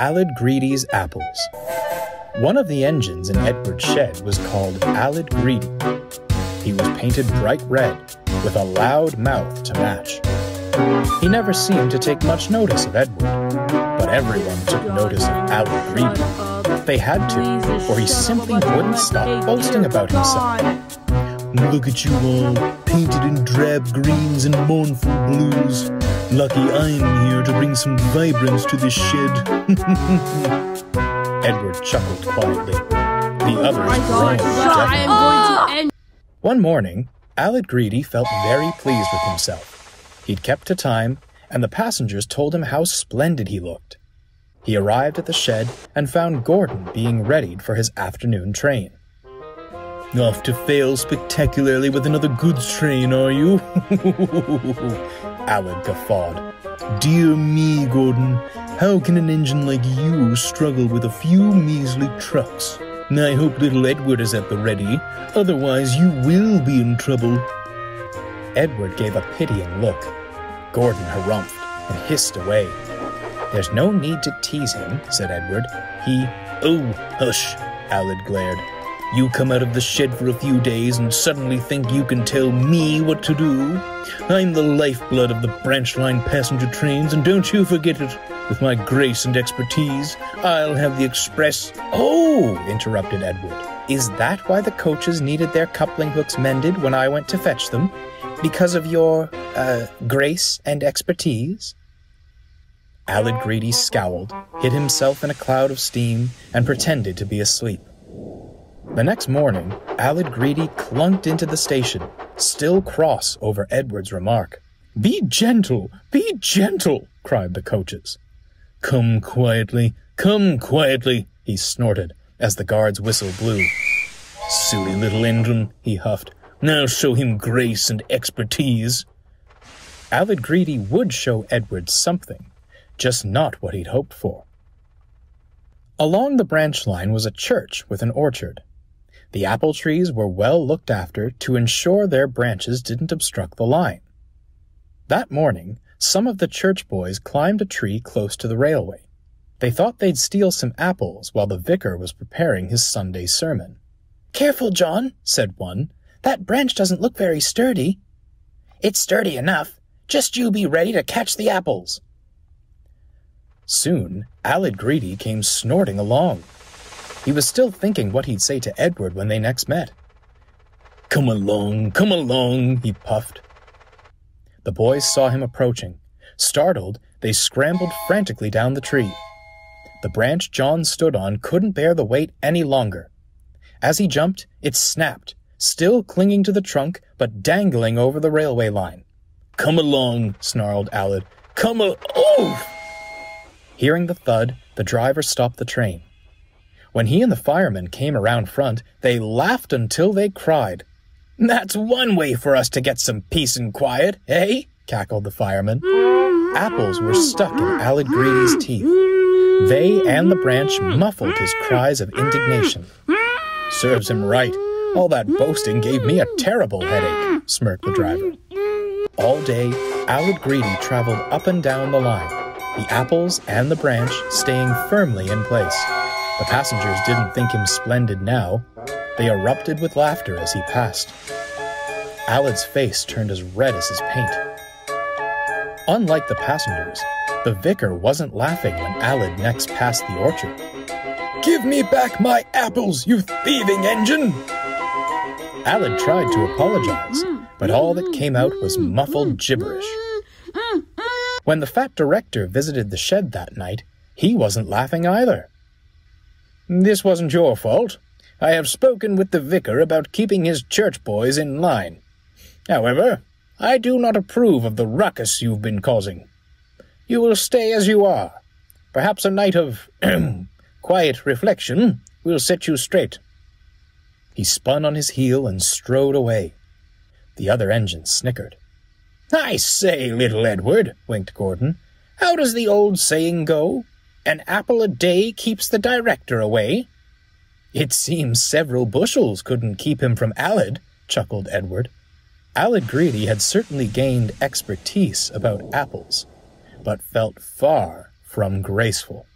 Aled Greedy's apples. One of the engines in Edward's shed was called Aled Greedy. He was painted bright red, with a loud mouth to match. He never seemed to take much notice of Edward, but everyone took notice of Aled Greedy. They had to, or he simply wouldn't stop boasting about himself. Look at you all, painted in drab greens and mournful blues. Lucky I'm here to bring some vibrance to this shed. Edward chuckled quietly. The others groaned. One morning, Aled Greedy felt very pleased with himself. He'd kept to time, and the passengers told him how splendid he looked. He arrived at the shed and found Gordon being readied for his afternoon train. Off to fail spectacularly with another goods train, are you? Aled guffawed. Dear me, Gordon, how can an engine like you struggle with a few measly trucks? I hope little Edward is at the ready, otherwise you will be in trouble. Edward gave a pitying look. Gordon harumphed and hissed away. There's no need to tease him, said Edward. Oh, hush, Aled glared. You come out of the shed for a few days and suddenly think you can tell me what to do? I'm the lifeblood of the branch line passenger trains, and don't you forget it. With my grace and expertise, I'll have the express... Oh, interrupted Edward. Is that why the coaches needed their coupling hooks mended when I went to fetch them? Because of your, grace and expertise? Aled Greedy scowled, hid himself in a cloud of steam, and pretended to be asleep. The next morning, Aled Greedy clunked into the station, still cross over Edward's remark. Be gentle, cried the coaches. Come quietly, he snorted as the guard's whistle blew. Silly little engine, he huffed. Now show him grace and expertise. Aled Greedy would show Edward something, just not what he'd hoped for. Along the branch line was a church with an orchard. The apple trees were well looked after to ensure their branches didn't obstruct the line. That morning, some of the church boys climbed a tree close to the railway. They thought they'd steal some apples while the vicar was preparing his Sunday sermon. Careful, John, said one. That branch doesn't look very sturdy. It's sturdy enough. Just you be ready to catch the apples. Soon, Aled Greedy came snorting along. He was still thinking what he'd say to Edward when they next met. Come along, he puffed. The boys saw him approaching. Startled, they scrambled frantically down the tree. The branch John stood on couldn't bear the weight any longer. As he jumped, it snapped, still clinging to the trunk but dangling over the railway line. Come along, snarled Aled. Oh! Hearing the thud, the driver stopped the train. When he and the firemen came around front, they laughed until they cried. That's one way for us to get some peace and quiet, eh? Cackled the firemen. Apples were stuck in Aled Greedy's teeth. They and the branch muffled his cries of indignation. Serves him right. All that boasting gave me a terrible headache, smirked the driver. All day, Aled Greedy traveled up and down the line, the apples and the branch staying firmly in place. The passengers didn't think him splendid now. They erupted with laughter as he passed. Aled's face turned as red as his paint. Unlike the passengers, the vicar wasn't laughing when Aled next passed the orchard. Give me back my apples, you thieving engine! Aled tried to apologize, but all that came out was muffled gibberish. When the fat director visited the shed that night, he wasn't laughing either. This wasn't your fault. I have spoken with the vicar about keeping his church boys in line. However, I do not approve of the ruckus you've been causing. You will stay as you are. Perhaps a night of quiet reflection will set you straight. He spun on his heel and strode away. The other engine snickered. I say, little Edward, winked Gordon, how does the old saying go? An apple a day keeps the director away. It seems several bushels couldn't keep him from Aled, chuckled Edward. Aled Greedy had certainly gained expertise about apples, but felt far from graceful.